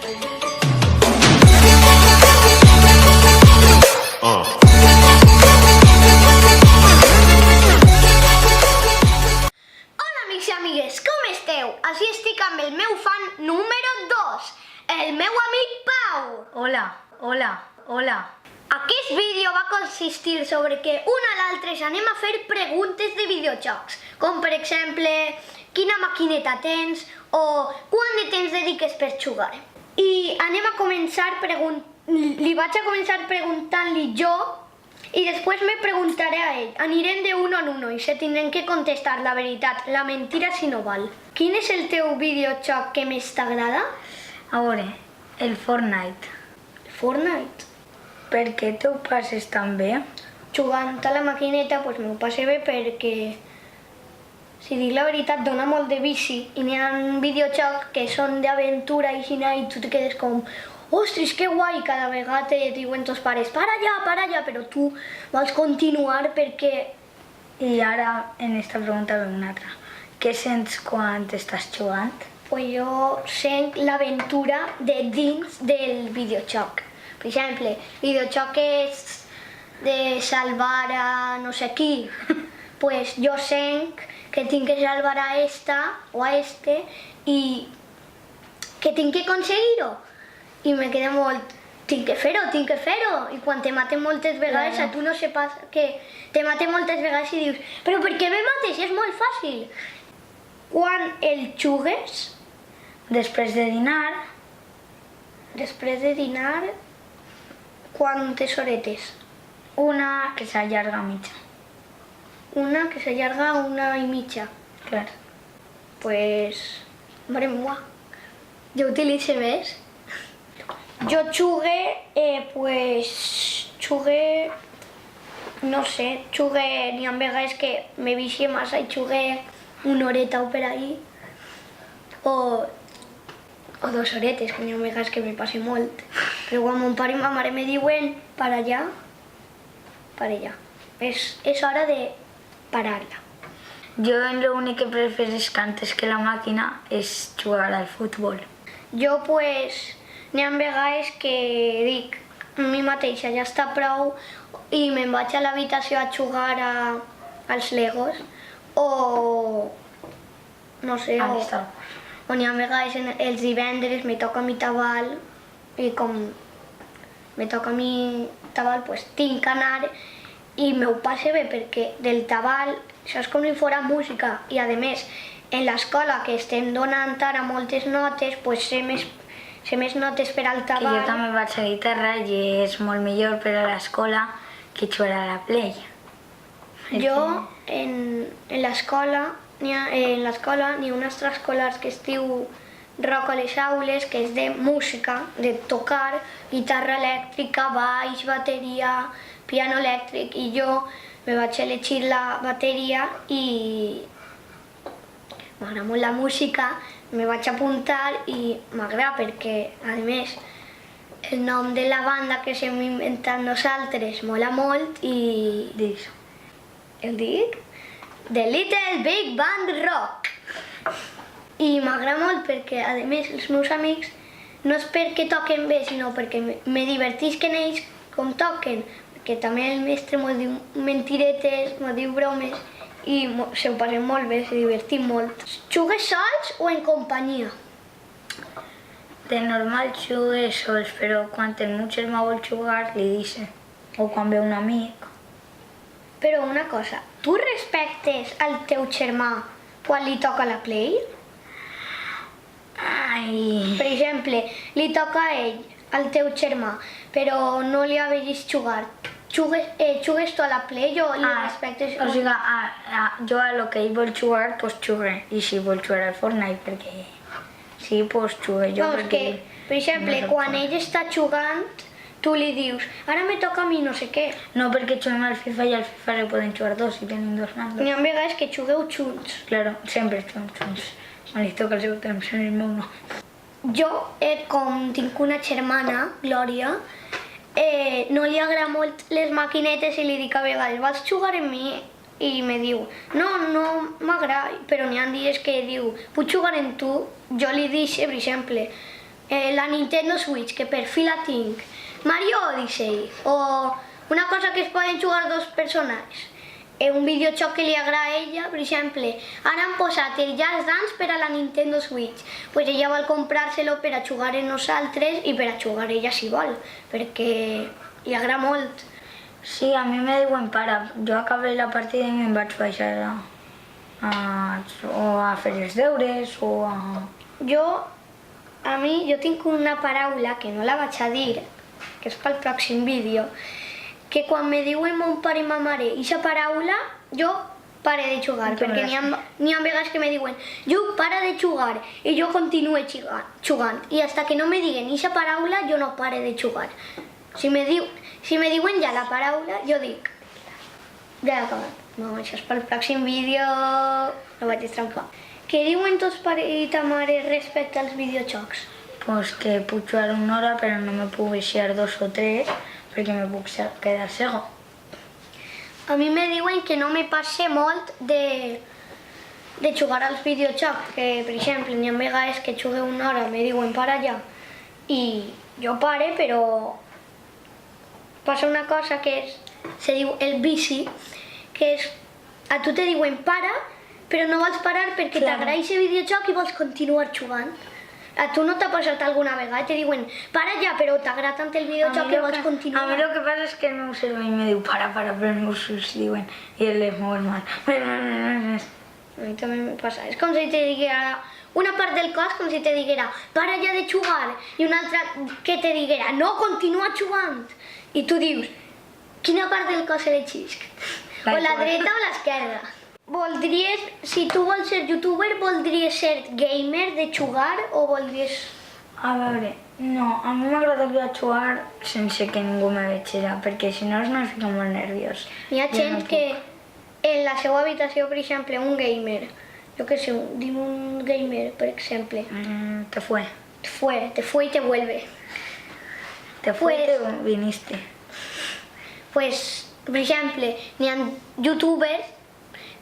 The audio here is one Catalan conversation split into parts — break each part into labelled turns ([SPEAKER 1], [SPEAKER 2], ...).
[SPEAKER 1] Hola amics i amigues, com esteu? Així estic amb el meu fan número 2, el meu amic Pau.
[SPEAKER 2] Hola.
[SPEAKER 1] Aquest vídeo va consistir sobre que un a l'altre anem a fer preguntes de videojocs, com per exemple, quina maquineta tens o quant de temps dediques per jugar. I anem a començar li vaig a començar preguntant-li jo i després me preguntaré a ell. Anirem de uno en uno i se tindrem que contestar la veritat, la mentira si no val. Quin és el teu videojoc que més t'agrada?
[SPEAKER 2] A veure, el Fortnite.
[SPEAKER 1] Fortnite.
[SPEAKER 2] Per què t'ho passes tan bé?
[SPEAKER 1] Jugant a la maquineta m'ho passo bé perquè, si dic la veritat, dona molt de vici i n'hi ha videojocs que són d'aventura i tu te quedes com ostres, que guai, cada vegada te diuen tos pares para allà, però tu vols continuar perquè...
[SPEAKER 2] I ara, en esta pregunta ve una altra. Què sents quan estàs jugant?
[SPEAKER 1] Pues jo sent l'aventura de dins del videojoc. Per exemple, videojoc és de salvar a no sé qui. Pues jo sent que tinc que salvar a esta o a este i que tinc que aconseguir-ho. I me queda molt, tinc que fer-ho. I quan te maten moltes vegades, a tu no sé pas que te maten moltes vegades i dius, però per què me mates? És molt fàcil. Quan el jugues?
[SPEAKER 2] Després de dinar.
[SPEAKER 1] Després de dinar, quantes horetes?
[SPEAKER 2] Una que s'allarga mitja.
[SPEAKER 1] Una que s'allarga 1 hora.
[SPEAKER 2] Clar.
[SPEAKER 1] Pues, mare meua, jo utilitzo més. Jo jugué, no sé, n'hi ha vegades que me vicie massa i jugué 1 horeta o per ahí, o 2 horetes, que n'hi ha vegades que me passe molt. Però quan mon pare i ma mare me diuen para allà, és hora de parar-la.
[SPEAKER 2] Jo l'únic que preferís antes que la màquina és jugar al futbol.
[SPEAKER 1] Jo, n'hi ha vegades que dic a mi mateixa, ja està prou, i me'n vaig a l'habitació a jugar als Legos, o no sé, o n'hi ha vegades els divendres me toca a mi tabal, i com me toca a mi tabal, tinc que anar i m'ho passe bé perquè del tabal, això és com si fos música, i a més, en l'escola que estem donant ara moltes notes, sé més notes per al tabal.
[SPEAKER 2] Que jo també vaig a guitarra i és molt millor per a l'escola que jugar a la Play.
[SPEAKER 1] Jo, en l'escola, n'hi ha un extraescolar que es diu Rock a les aules, que és de música, de tocar, guitarra elèctrica, baix, bateria, piano elèctric, i jo me vaig elegir la bateria i m'agrada molt la música, me vaig apuntar i m'agrada perquè, a més, el nom de la banda que hem inventat nosaltres mola molt i...
[SPEAKER 2] Dis.
[SPEAKER 1] El dic? The Little Big Band Rock. I m'agrada molt perquè, a més, els meus amics no és perquè toquen bé, sinó perquè me divertisquen ells com toquen, perquè també el mestre m'ho diu mentiretes, m'ho diu bromes, i se ho passen molt bé, se divertim molt. Jugues sols o en companyia?
[SPEAKER 2] De normal jugues sols, però quan el meu germà vol jugar li dice, o quan ve un amic.
[SPEAKER 1] Però una cosa, tu respectes al teu germà quan li toca la Play?
[SPEAKER 2] Ai...
[SPEAKER 1] Per exemple, li toca a ell, al teu germà, però no li ha vist jugar. Jugues tu a la Play o li respectes?
[SPEAKER 2] O sigui, jo a lo que ell vol jugar, pues jugué. I si vol jugar al Fortnite, perquè... Sí, pues jugué jo, perquè...
[SPEAKER 1] Per exemple, quan ell està jugant, tu li dius, ara me toca a mi no sé què.
[SPEAKER 2] No, perquè juguem al FIFA i al FIFA li poden jugar dos i tenim dos mandos.
[SPEAKER 1] N'hi ha vegades que jugueu junts.
[SPEAKER 2] Claro, sempre juguem junts. Quan li toca el seu temps, en el meu no.
[SPEAKER 1] Jo, com tinc una germana, Glòria, no li agrada molt les maquinetes i li dic a vegades, vols jugar amb mi? I me diu, no m'agrada, però n'hi ha dies que diu, puc jugar amb tu? Jo li dic, per exemple, la Nintendo Switch, que per fi la tinc, Mario Odyssey, o una cosa que es poden jugar dos personatges, un videojoc que li agrada a ella, per exemple, ara han posat el Just Dance per a la Nintendo Switch, pues ella vol comprar-se-lo per a jugar en nosaltres i per a jugar ella si vol, perquè li agrada molt.
[SPEAKER 2] Sí, a mi me diuen para. Jo acabé la partida i me'n vaig baixar o a fer els deures o a...
[SPEAKER 1] Jo tinc una paraula que no la vaig a dir, que és pel pròxim vídeo, que quan me diuen mon pare i ma mare aquesta paraula, jo pare de jugar, perquè n'hi ha vegades que me diuen Lluc, para de jugar, i jo continuo jugant, i hasta que no me diguen aquesta paraula, jo no pare de jugar. Si me diuen ja la paraula, jo dic, ja he acabat. No, això és pel pròxim vídeo, no vaig estrancar. Què diuen tots pare i ta mare respecte als videojocs?
[SPEAKER 2] Pues que puc jugar una hora però no me puc baixar 2 o 3 perquè me puc quedar cego.
[SPEAKER 1] A mi me diuen que no me passe molt de jugar als videojocs, que per exemple n'hi ha vegades que jugué una hora, me diuen para allà, i jo pare, però passa una cosa que se diu el vici, que és, a tu te diuen para, però no vols parar perquè t'agrada aquest videojoc i vols continuar jugant. A tu no t'ha passat alguna vegada? Te diuen, para ja, però t'agrada tant el videojoc que vols continuar.
[SPEAKER 2] A mi el que passa és que el meu cervell me diu para, però els meus ulls diuen i el meu hermano.
[SPEAKER 1] A mi també me passa. És com si te diguera, una part del cos com si te diguera, para ja de jugar, i una altra que te diguera, no, continua jugant. I tu dius, quina part del cos elegís? O la dreta o l'esquerda? Voldries, si tu vols ser youtuber, voldries ser gamer de jugar o voldries...
[SPEAKER 2] A veure, no, a mi m'agradaria jugar sense que ningú me vegera, perquè si no me fico molt nerviós.
[SPEAKER 1] Hi ha gent que en la seva habitació, per exemple, un gamer, jo què sé, dim un gamer, per exemple.
[SPEAKER 2] Te fue.
[SPEAKER 1] Te fue y te vuelve.
[SPEAKER 2] Te fue y te viniste.
[SPEAKER 1] Pues, per exemple, n'hi ha youtubers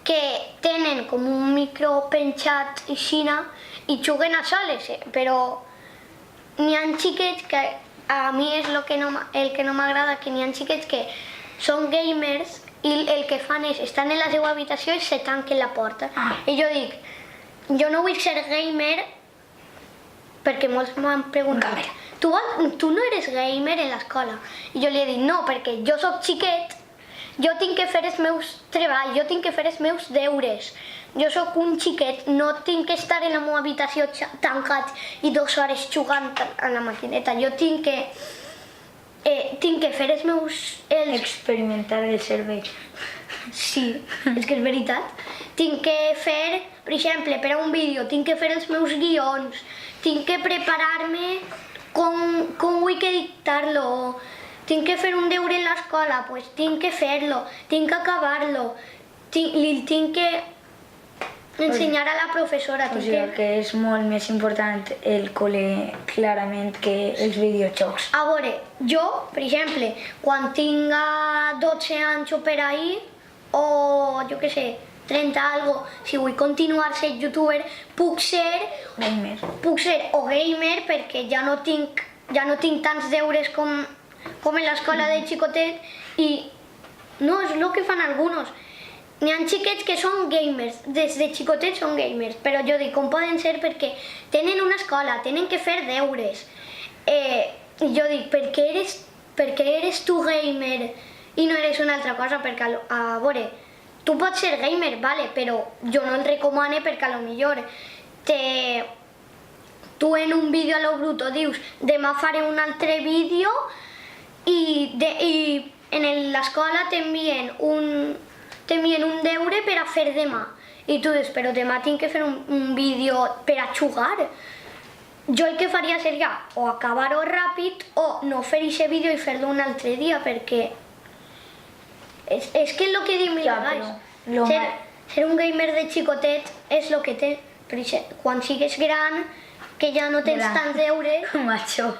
[SPEAKER 1] que tenen com un micro penjat aixina i juguen a soles, però n'hi ha xiquets que a mi és el que no m'agrada, que n'hi ha xiquets que són gamers i el que fan és, estan en la seva habitació i se tanquen la porta. I jo dic, jo no vull ser gamer perquè molts m'han preguntat, tu no eres gamer en l'escola? I jo li he dit, no, perquè jo soc xiquet, jo tinc que fer els meus treballs, jo tinc que fer els meus deures. Jo sóc un xiquet, no tinc que estar en la meva habitació tancat i 2 hores jugant a la maquineta. Jo tinc que fer els meus...
[SPEAKER 2] Experimentar el cervell.
[SPEAKER 1] Sí, és que és veritat. Tinc que fer, per exemple, per a un vídeo, tinc que fer els meus guions, tinc que preparar-me com vull que dictar-lo, tinc que fer un deure en l'escola, pues tinc que fer-lo, tinc que acabar-lo, li tinc que ensenyar a la professora.
[SPEAKER 2] O sigui que és molt més important el col·le clarament que els videojocs.
[SPEAKER 1] A veure, jo, per exemple, quan tinga 12 anys o per ahí, o jo què sé, 30 algo, si vull continuar sent youtuber, puc ser o gamer perquè ja no tinc tants deures com en l'escola de xicotet i no, és el que fan alguns. N'hi ha xiquets que són gamers, des de xicotets són gamers, però jo dic com poden ser perquè tenen una escola, tenen que fer deures. I jo dic, per què eres tu gamer i no eres una altra cosa? Perquè, a veure, tu pots ser gamer, vale, però jo no el recomano perquè a lo millor tu en un vídeo a lo bruto dius demà faré un altre vídeo i en l'escola t'envien un deure per a fer demà. I tu dius, però demà tinc que fer un vídeo per a jugar. Jo el que faria seria o acabar-ho ràpid o no fer aquest vídeo i fer-lo un altre dia, perquè és que és el que dic mil vegades. Ser un gamer de xicotet és el que té. Quan sigues gran, que ja no tens tants deures...
[SPEAKER 2] Major.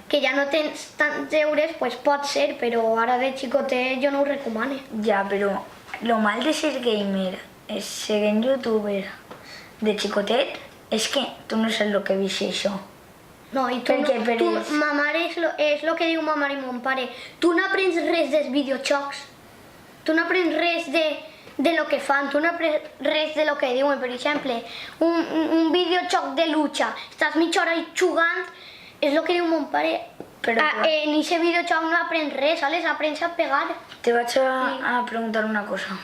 [SPEAKER 1] Que ja no tens tants deures, pues pot ser, però ara de xicotet jo no ho recomano.
[SPEAKER 2] Ja, però lo mal de ser gamer és ser youtuber de xicotet és que tu no saps el que vist això.
[SPEAKER 1] No, i tu,
[SPEAKER 2] Perquè per
[SPEAKER 1] tu
[SPEAKER 2] ells-
[SPEAKER 1] ma mare és lo que diu ma mare i mon pare. Tu no aprens res dels videojocs. Tu no aprens res de lo que fan, tu no aprens res de lo que diuen. Per exemple, un videojoc de lucha, estàs mitja hora jugant, és lo que diu mon pare.
[SPEAKER 2] Però
[SPEAKER 1] En aquest videojoc no aprens res, ¿sabes? Aprens a pegar.
[SPEAKER 2] te vaig a preguntar una cosa.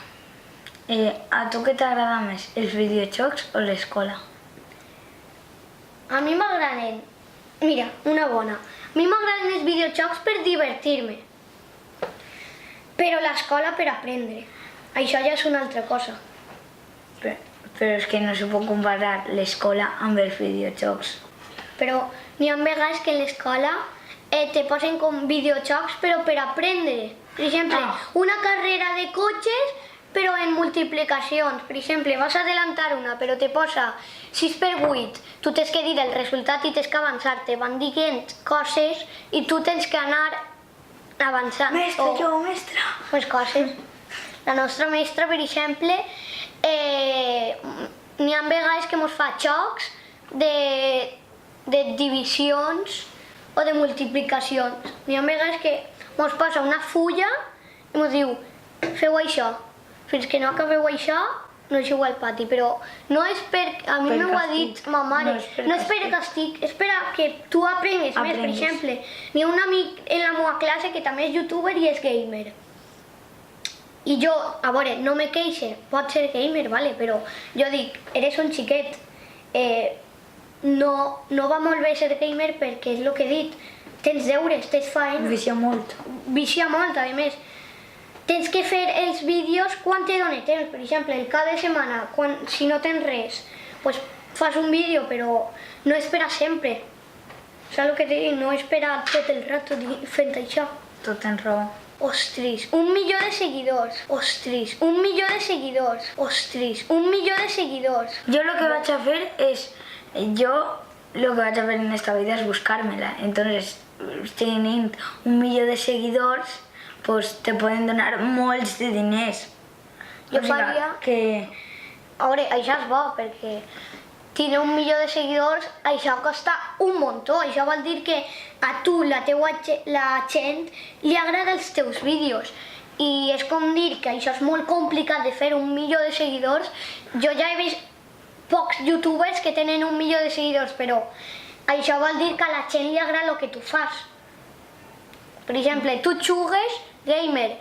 [SPEAKER 2] A tu què t'agrada més, els videojocs o l'escola?
[SPEAKER 1] A mi m'agraden, mira, una bona. A mi m'agraden els videojocs per divertir-me. Però l'escola per aprendre. Això ja és una altra cosa.
[SPEAKER 2] Però és que no se pot comparar l'escola amb els videojocs.
[SPEAKER 1] Però n'hi ha vegades que en l'escola te posen com videojocs però per aprendre. Per exemple, una carrera de cotxes però en multiplicacions. Per exemple, vas a adelantar una però te posa 6/8. Tu tens que dir el resultat i tens que avançar. Te van dient coses i tu tens que anar avançant.
[SPEAKER 2] Mestra.
[SPEAKER 1] Pues coses. La nostra mestra, per exemple, n'hi ha vegades que mos fa jocs de divisions o de multiplicacions. N'hi ha vegades que mos posa una fulla i mos diu feu això. Fins que no acabeu això, no jugueu al pati. Però no és per... A mi
[SPEAKER 2] Per
[SPEAKER 1] m'ho ha
[SPEAKER 2] castig.
[SPEAKER 1] dit ma mare. No és per castig, és per a que tu aprengues més. Per exemple, n'hi ha un amic en la meva classe que també és youtuber i és gamer. I jo, a veure, no me queixe, pot ser gamer, vale? Però jo dic, eres un xiquet, no va molt bé ser gamer perquè és el que he dit, tens deures, tens feina,
[SPEAKER 2] Vicia molt.
[SPEAKER 1] vicia molt, a més. Tens que fer els vídeos quan te dona temps, per exemple, el cap de setmana, si no tens res, pues fas un vídeo, però no és per a sempre. Saps el que t'he dit? No és per a tot el rato fent això.
[SPEAKER 2] Tu tens raó.
[SPEAKER 1] Ostris, 1 milió de seguidors. Ostris, 1 milió de seguidors. Ostris, 1 milió de seguidors.
[SPEAKER 2] Yo lo que vaig a fer es... Lo que vaig a fer en esta vida es buscármela. Entonces, teniendo 1 milió de seguidors, pues te poden donar molts de diners.
[SPEAKER 1] Jo faria...
[SPEAKER 2] Que...
[SPEAKER 1] A veure, això és bo, perquè tindre 1 milió de seguidors, això costa un muntó. Això vol dir que a tu, la gent, li agrada els teus vídeos. I és com dir que això és molt complicat de fer 1 milió de seguidors. Jo ja he vist pocs youtubers que tenen 1 milió de seguidors, però això vol dir que a la gent li agrada el que tu fas. Per exemple, tu jugues, gamer,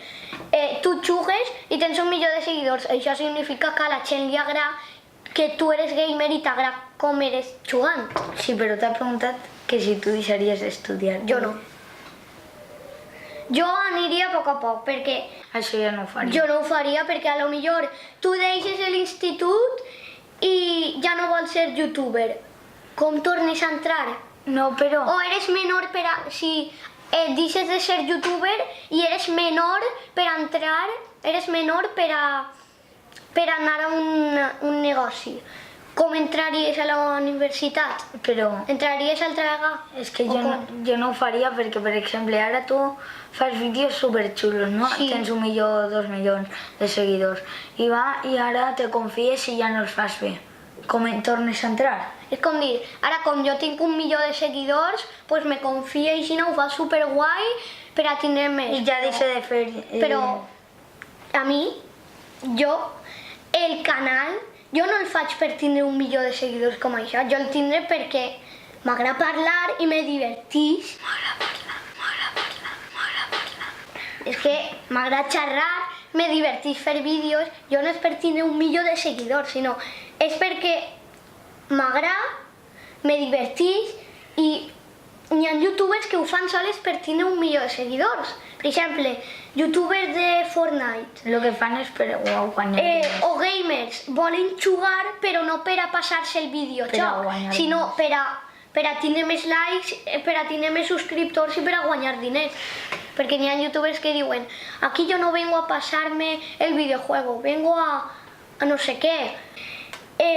[SPEAKER 1] tu jugues i tens 1 milió de seguidors. Això significa que a la gent li agrada que tu eres gamer i t'agrada com eres jugant.
[SPEAKER 2] Sí, però t'ha preguntat que si tu deixaries d'estudiar.
[SPEAKER 1] Jo no. Jo aniria a poc a poc, perquè
[SPEAKER 2] Això ja no ho faria.
[SPEAKER 1] jo no ho faria, perquè a lo millor tu deixes l'institut i ja no vols ser youtuber. Com tornes a entrar?
[SPEAKER 2] No, però...
[SPEAKER 1] O eres menor per a... Si deixes de ser youtuber i eres menor per a entrar, eres menor per anar a un negoci. Com entraries a la universitat?
[SPEAKER 2] Però...
[SPEAKER 1] Entraries altra vegada?
[SPEAKER 2] És que jo no ho faria perquè, per exemple, ara tu fas vídeos superxulos, no?
[SPEAKER 1] Sí.
[SPEAKER 2] Tens 1 milió, 2 milions de seguidors. I ara te confies i ja no els fas bé. Com en tornes a entrar?
[SPEAKER 1] És com dir, ara com jo tinc 1 milió de seguidors, pues me confio i si no ho fa superguai per a tindre més.
[SPEAKER 2] I ja deixa de fer...
[SPEAKER 1] Però a mi, el canal, jo no el faig per tindre 1 milió de seguidors com això, jo el tindré perquè m'agrada parlar i me divertís.
[SPEAKER 2] M'agrada parlar.
[SPEAKER 1] És que m'agrada xerrar, me divertís fer vídeos, jo no és per tindre 1 milió de seguidors, sinó és perquè m'agrada, me divertís i hi ha youtubers que ho fan soles per tindre 1 milió de seguidors. Per exemple, youtubers de Fortnite.
[SPEAKER 2] El que fan és per guanyar diners.
[SPEAKER 1] O gamers volen jugar però no per a passar-se el
[SPEAKER 2] Per a
[SPEAKER 1] videojoc,
[SPEAKER 2] guanyar
[SPEAKER 1] sinó per a tindre més likes, per a tindre més subscriptors i per a guanyar diners. Perquè hi ha youtubers que diuen aquí yo no vengo a pasarme el videojuego, vengo a no sé qué.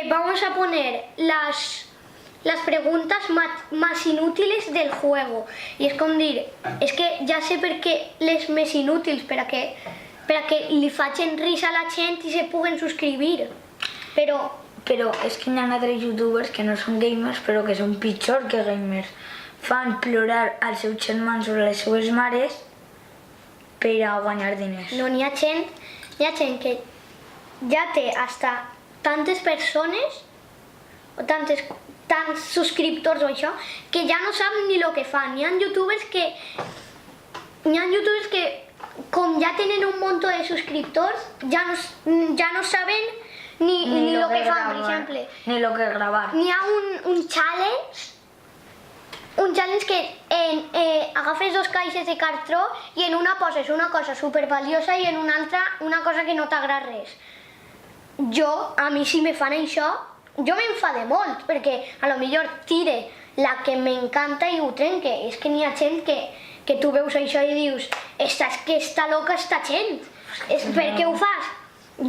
[SPEAKER 1] Vamos a poner las preguntas más inútiles del juego. I és com dir, és que ja sé per què les més inútils, per a que li facin risa a la gent i se puguen subscriure. Però
[SPEAKER 2] Però és que hi ha altres youtubers que no són gamers però que són pitjor que gamers. fan plorar els seus germans o les seues mares per a guanyar diners.
[SPEAKER 1] No, hi ha gent que ja té hasta tantes persones o tants subscriptors o això, que ja no saben ni el que fan. Hi ha youtubers que com ja tenen un munt de subscriptors, ja no saben ni el que fan, per exemple.
[SPEAKER 2] Ni el que gravar.
[SPEAKER 1] N'hi ha un challenge que agafes 2 caixes de cartró i en una poses una cosa supervaliosa i en una altra una cosa que no t'agrada res. A mi si me fan això, jo m'enfade molt, perquè a lo millor tire la que m'encanta i ho trenque. És que n'hi ha gent que tu veus això i dius, és que està loca esta gent. Per què ho fas?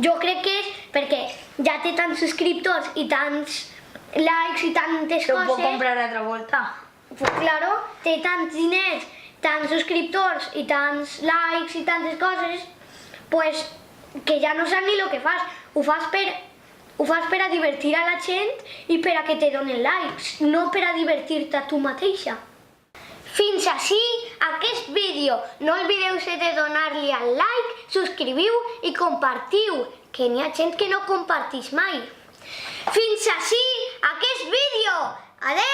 [SPEAKER 1] Jo crec que és perquè ja té tants subscriptors i tants likes i tantes
[SPEAKER 2] Se ho
[SPEAKER 1] coses.
[SPEAKER 2] pot comprar altra volta.
[SPEAKER 1] Pues claro, té tants diners, tants subscriptors i tants likes i tantes coses, pues que ja no saps ni el que fas. Ho fas per a divertir a la gent i per a que te donen likes, no per a divertir-te a tu mateixa. Fins així aquest vídeo. No oblideu de donar-li al like, subscriviu i compartiu, que n'hi ha gent que no compartix mai. Fins així aquest vídeo. Adeu!